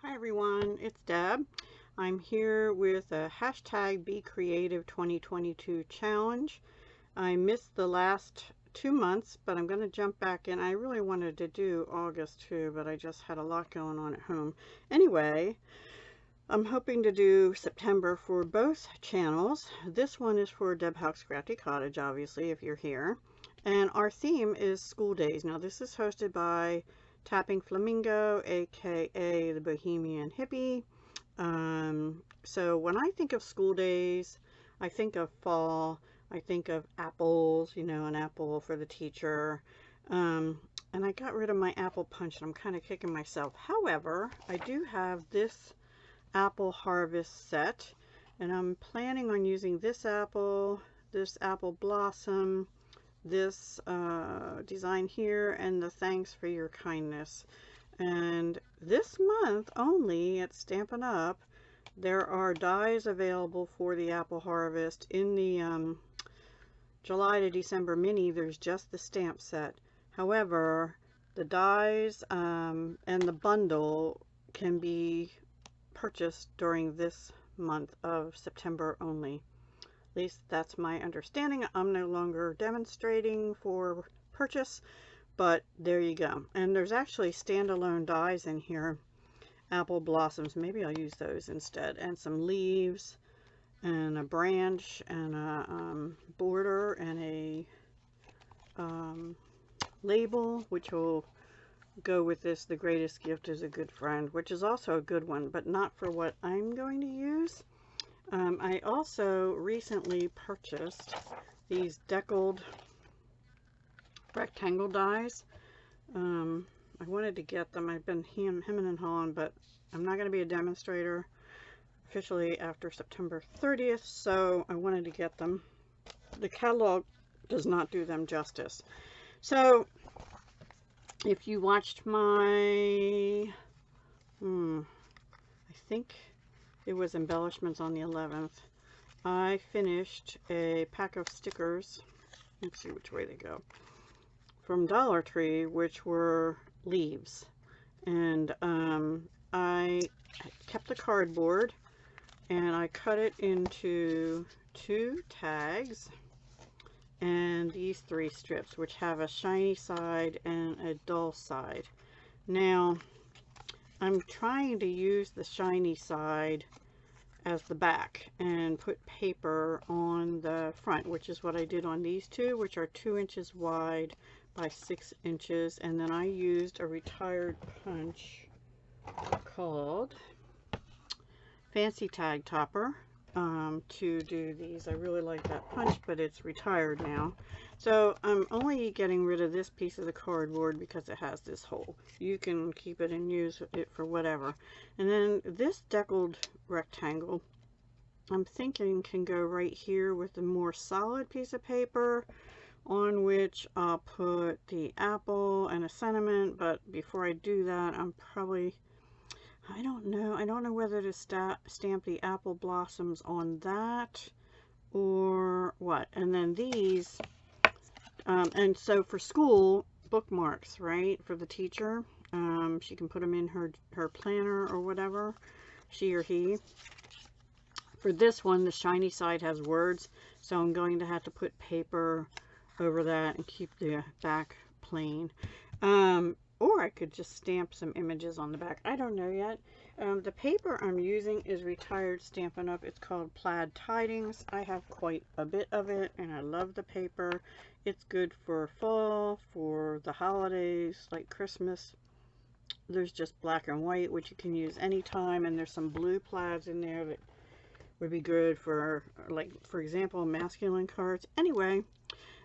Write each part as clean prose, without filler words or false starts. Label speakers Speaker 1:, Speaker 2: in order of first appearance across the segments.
Speaker 1: Hi everyone, it's Deb. I'm here with a hashtag Be Creative 2022 challenge. I missed the last 2 months, but I'm going to jump back in. I really wanted to do August too, but I just had a lot going on at home. Anyway, I'm hoping to do September for both channels. This one is for Deb Houck's Crafty Cottage, obviously, if you're here. And our theme is school days. Now this is hosted by Tapping Flamingo, aka the Bohemian Hippie. So when I think of school days, I think of fall. I think of apples, you know, an apple for the teacher. And I got rid of my apple punch and I'm kind of kicking myself. However, I do have this apple harvest set and I'm planning on using this apple blossom, this design here, and the thanks for your kindness. And this month only at Stampin' Up, there are dies available for the apple harvest. In the July to December mini, there's just the stamp set. However, the dies and the bundle can be purchased during this month of September only. At least that's my understanding. I'm no longer demonstrating for purchase, but there you go. And there's actually standalone dies in here. Apple blossoms, maybe I'll use those instead. And some leaves and a branch and a border and a label, which will go with this. The greatest gift is a good friend, which is also a good one, but not for what I'm going to use. I also recently purchased these deckled rectangle dies. I wanted to get them. I've been hemming and hawing, but I'm not going to be a demonstrator officially after September 30th, so I wanted to get them. The catalog does not do them justice. So if you watched my, I think it was embellishments on the 11th, I finished a pack of stickers. Let's see which way they go. From Dollar Tree, which were leaves. And I kept the cardboard and I cut it into 2 tags and these 3 strips, which have a shiny side and a dull side. Now, I'm trying to use the shiny side as the back and put paper on the front, which is what I did on these 2, which are 2 inches wide by 6 inches. And then I used a retired punch called Fancy Tag Topper to do these. I really like that punch, but it's retired now. So I'm only getting rid of this piece of the cardboard because it has this hole. You can keep it and use it for whatever. And then this deckled rectangle, I'm thinking can go right here with a more solid piece of paper on which I'll put the apple and a sentiment. But before I do that, I'm probably, I don't know whether to stamp the apple blossoms on that or what. And then these, and so for school, bookmarks, right, for the teacher, she can put them in her planner or whatever, she or he. For this one, the shiny side has words, so I'm going to have to put paper over that and keep the back plain. Or I could just stamp some images on the back. I don't know yet. The paper I'm using is retired Stampin' Up. It's called Plaid Tidings. I have quite a bit of it and I love the paper. It's good for fall, for the holidays like Christmas. There's just black and white, which you can use anytime, and there's some blue plaids in there that would be good for, like, for example, masculine cards. Anyway,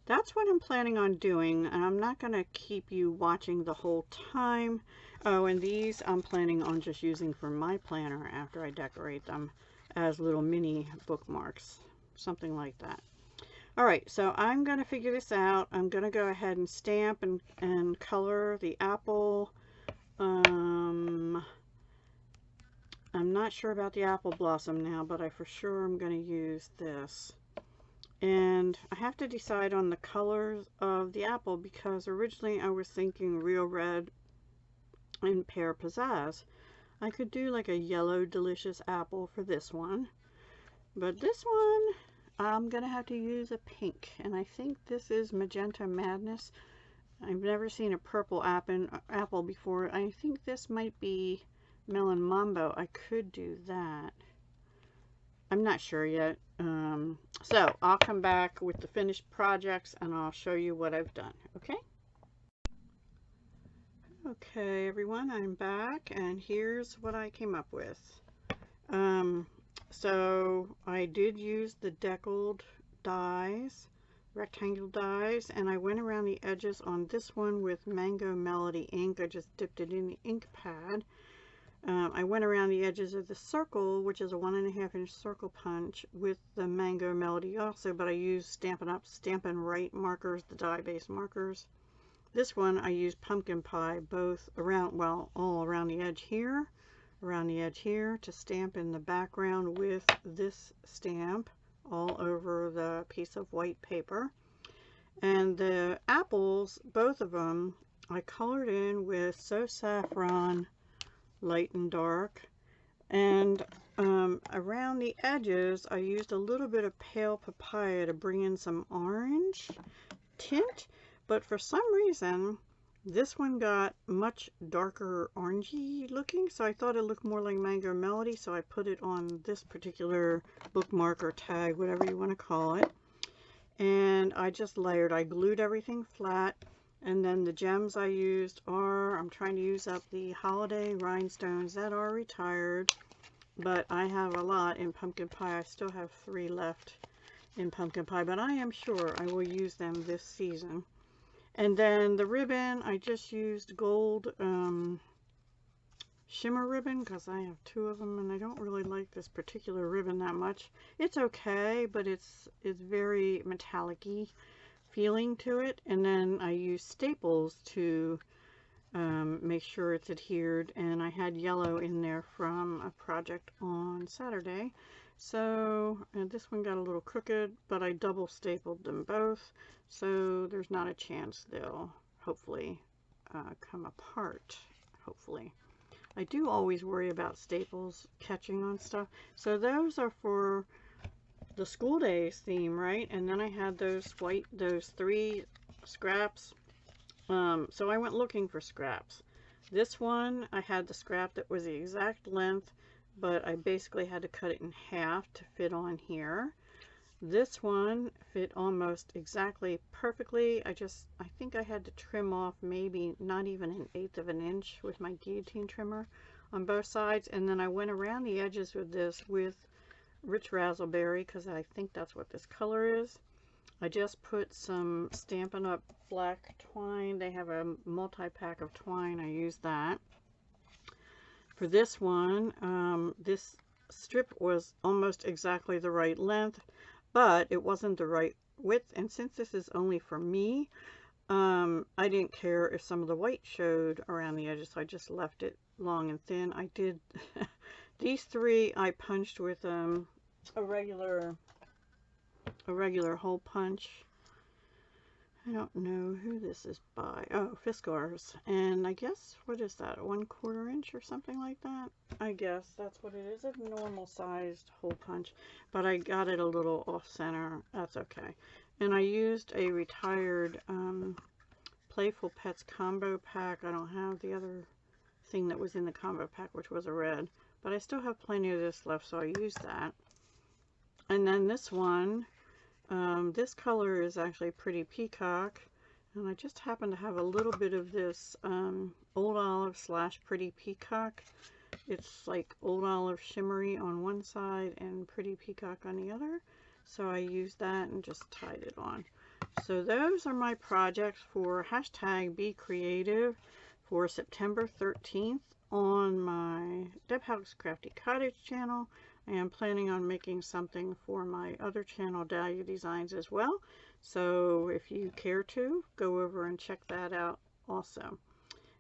Speaker 1: that's what I'm planning on doing, and I'm not going to keep you watching the whole time. Oh, and these I'm planning on just using for my planner after I decorate them as little mini bookmarks, something like that. Alright, so I'm going to figure this out. I'm going to go ahead and stamp and color the apple. I'm not sure about the apple blossom now, but I for sure am going to use this. And I have to decide on the colors of the apple because originally I was thinking real red and pear pizzazz. I could do like a yellow delicious apple for this one, but this one I'm gonna have to use a pink, and I think this is Magenta Madness. I've never seen a purple apple before. I think this might be Melon Mambo. I could do that. I'm not sure yet. So I'll come back with the finished projects and I'll show you what I've done. Okay? Okay, everyone, I'm back, and here's what I came up with. So I did use the deckled dies, rectangle dies, and I went around the edges on this one with Mango Melody ink. I just dipped it in the ink pad. I went around the edges of the circle, which is a 1.5 inch circle punch, with the Mango Melody also, but I used Stampin' Up! Stampin' Right markers, the die-based markers. This one I used Pumpkin Pie, both around, well, all around the edge here, to stamp in the background with this stamp all over the piece of white paper. And the apples, both of them, I colored in with So Saffron Light and Dark, and around the edges I used a little bit of Pale Papaya to bring in some orange tint, but for some reason this one got much darker orangey looking, so I thought it looked more like Mango Melody, so I put it on this particular bookmark or tag, whatever you want to call it, and I just layered. I glued everything flat. And then the gems I used are, I'm trying to use up the holiday rhinestones that are retired, but I have a lot in Pumpkin Pie. I still have 3 left in Pumpkin Pie, but I am sure I will use them this season. And then the ribbon, I just used gold shimmer ribbon because I have 2 of them, and I don't really like this particular ribbon that much. It's okay, but it's very metallic-y feeling to it. And then I use staples to make sure it's adhered, and I had yellow in there from a project on Saturday. So this one got a little crooked, but I double stapled them both, so there's not a chance they'll hopefully come apart. Hopefully. I do always worry about staples catching on stuff. So those are for the school days theme, right? And then I had those 3 scraps. So I went looking for scraps. This one, I had the scrap that was the exact length, but I basically had to cut it in half to fit on here. This one fit almost exactly perfectly. I think I had to trim off maybe not even 1/8 of an inch with my guillotine trimmer on both sides. And then I went around the edges with this with Rich Razzleberry, because I think that's what this color is. I just put some Stampin' Up! Black twine. They have a multi-pack of twine. I used that. For this one, this strip was almost exactly the right length, but it wasn't the right width, and since this is only for me, I didn't care if some of the white showed around the edges, so I just left it long and thin. I did these 3 I punched with a regular hole punch. I don't know who this is by. Oh, Fiskars. And I guess, what is that, 1/4 inch or something like that? I guess that's what it is, a normal sized hole punch, but I got it a little off center. That's okay. And I used a retired Playful Pets combo pack. I don't have the other thing that was in the combo pack, which was a red, but I still have plenty of this left, so I used that. And then this one, this color is actually Pretty Peacock, and I just happen to have a little bit of this Old Olive / Pretty Peacock. It's like Old Olive shimmery on one side and Pretty Peacock on the other, so I used that and just tied it on. So those are my projects for #BeCreative for September 13th on my Deb House Crafty Cottage channel. I am planning on making something for my other channel, Dahlia Designs, as well. So if you care to, go over and check that out also.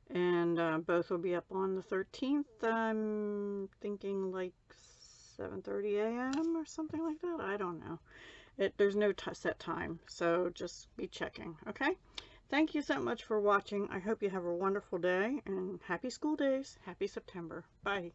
Speaker 1: And both will be up on the 13th. I'm thinking like 7:30 a.m. or something like that. I don't know. There's no set time, so just be checking. Okay. Thank you so much for watching. I hope you have a wonderful day and happy school days. Happy September. Bye.